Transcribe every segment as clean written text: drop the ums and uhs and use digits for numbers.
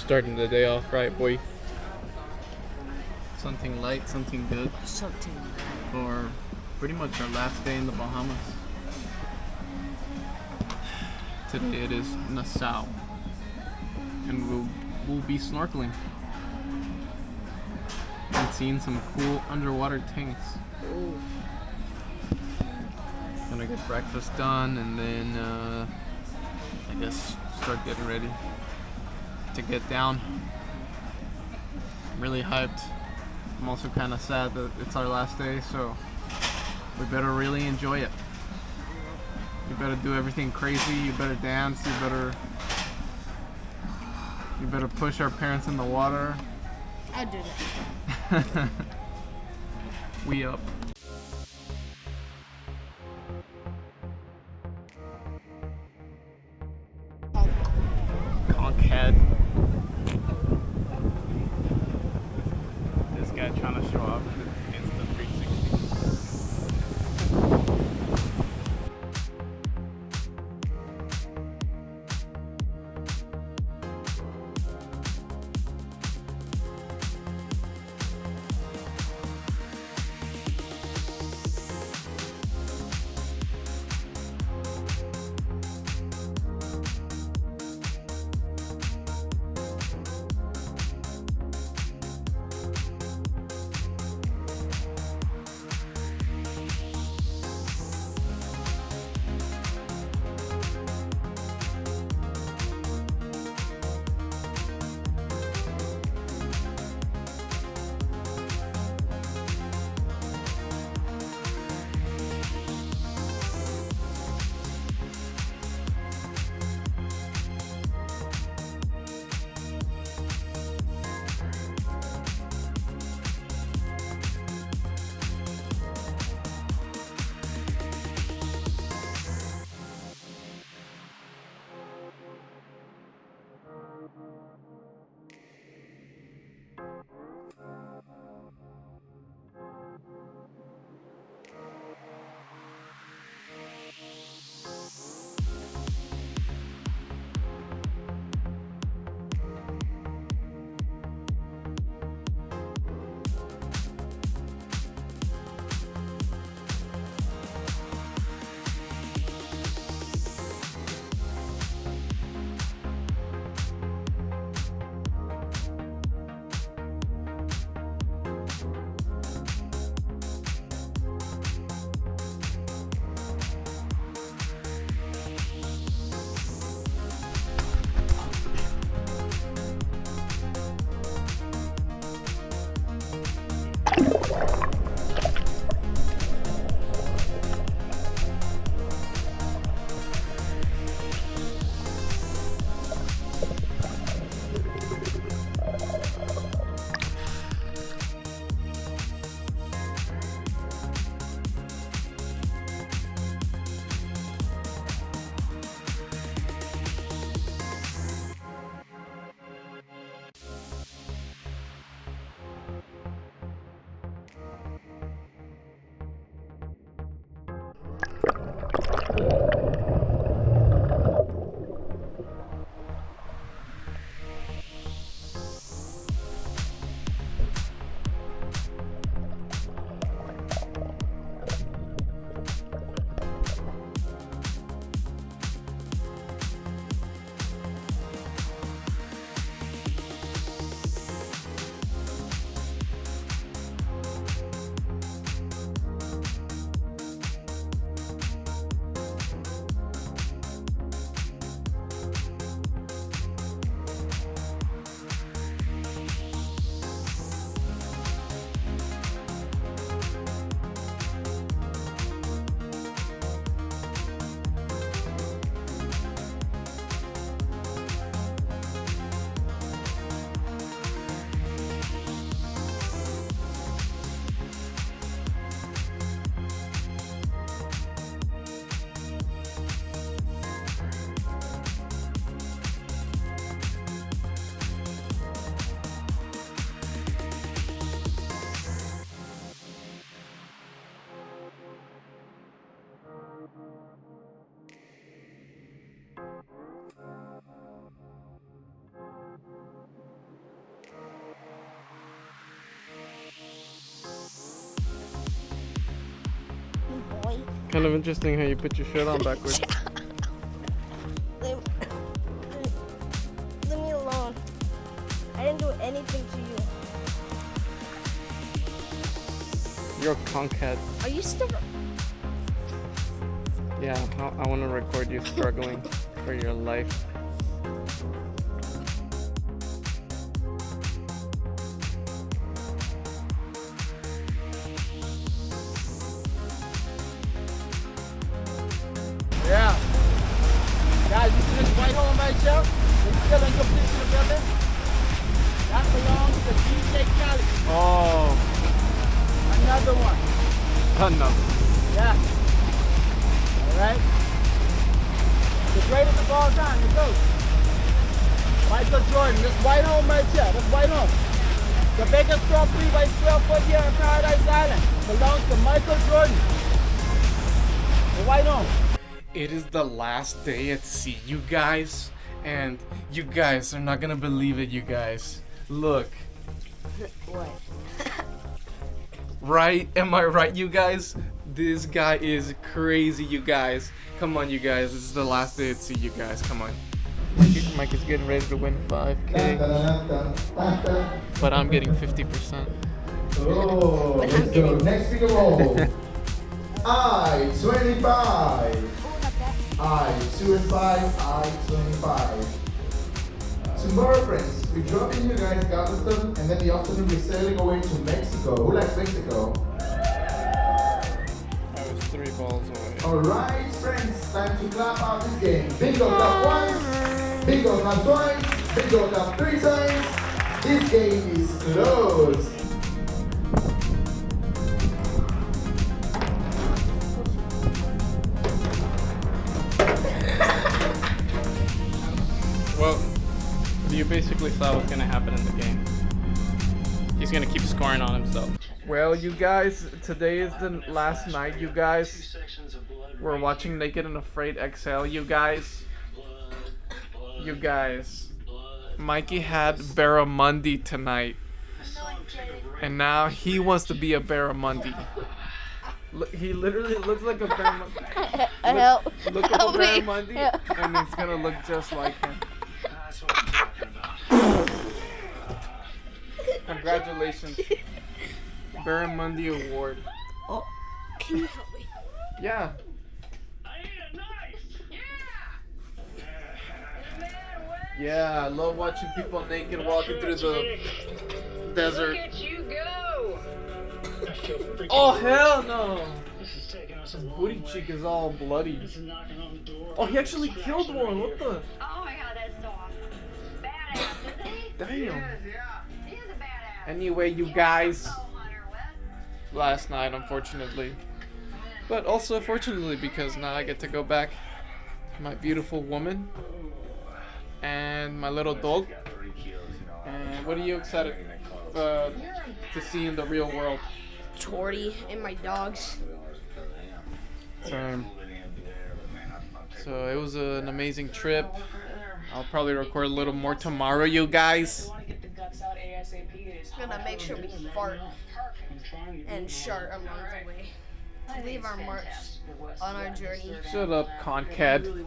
Starting the day off right, boy. Something light, something good Something. for pretty much our last day in the Bahamas. Today it is Nassau, and we'll be snorkeling and seeing some cool underwater tanks. Ooh. Gonna get breakfast done and then I guess start getting ready to get down. I'm really hyped. I'm also kind of sad that it's our last day, so we better really enjoy it. You better do everything crazy. You better dance. You better push our parents in the water. I'll do that. We up. Conch head. This guy trying to show off his instant 360. Kind of interesting how you put your shirt on backwards. Leave me alone. I didn't do anything to you. You're a conkhead. Are you still? Yeah, I want to record you struggling for your life. Yeah. Guys, you see this white home right there? It's still in your picture building. That belongs to DJ Cali. Oh, Another one. another. Yeah. Alright. The greatest of all time, let's go. Michael Jordan, this white home right here, this white home. The biggest 3 by 12 foot here in Paradise Island belongs to Michael Jordan. The white home. It is the last day at sea, you guys. And you guys are not gonna believe it, you guys. Look. What? Right? Am I right, you guys? This guy is crazy, you guys. Come on, you guys. This is the last day at sea, you guys. Come on. Mike is getting ready to win 5K. But I'm getting 50%. Oh, let's go. Next figure roll. I-25. I-25. I-25. Tomorrow, friends, we're dropping you guys Galveston, and then the afternoon we're sailing away to Mexico. Who likes Mexico? I was 3 balls away. Alright, friends, time to clap out this game. Bingo clap once, bingo clap twice, bingo clap 3 times. This game is closed. Well, you basically saw what's gonna happen in the game. He's gonna keep scoring on himself. Well, you guys, today is the last night, you guys. We're watching Naked and Afraid XL, you guys. You guys. Mikey had barramundi tonight. And now he wants to be a barramundi. He literally looks like a barramundi. Help. Look up Help a me. barramundi, Help. and it's gonna look just like him. Congratulations. Barramundi Award. Oh, can you help me? Yeah. Yeah, I love watching people naked walking through the desert. Look at you go! Oh, hell no! His booty cheek is all bloody. Oh, he actually killed one. What the? Oh my god, that's so awesome. Badass, isn't he? Damn. He is a badass. Anyway, you guys. Soul hunter, what? Last night, unfortunately. But also fortunately, because now I get to go back to my beautiful woman and my little dog. And what are you excited to see in the real world? Torty and my dogs. So it was an amazing trip. I'll probably record a little more tomorrow, you guys. Gonna make sure we fart and shart along the way. To leave our marks on our journey. Shut up, conkhead.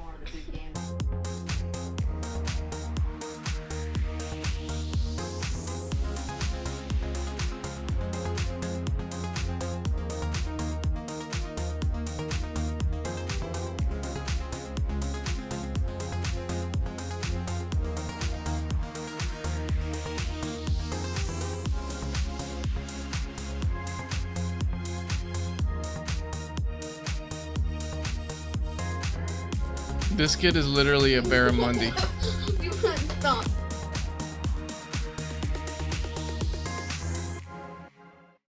This kid is literally a barramundi. You can't stop.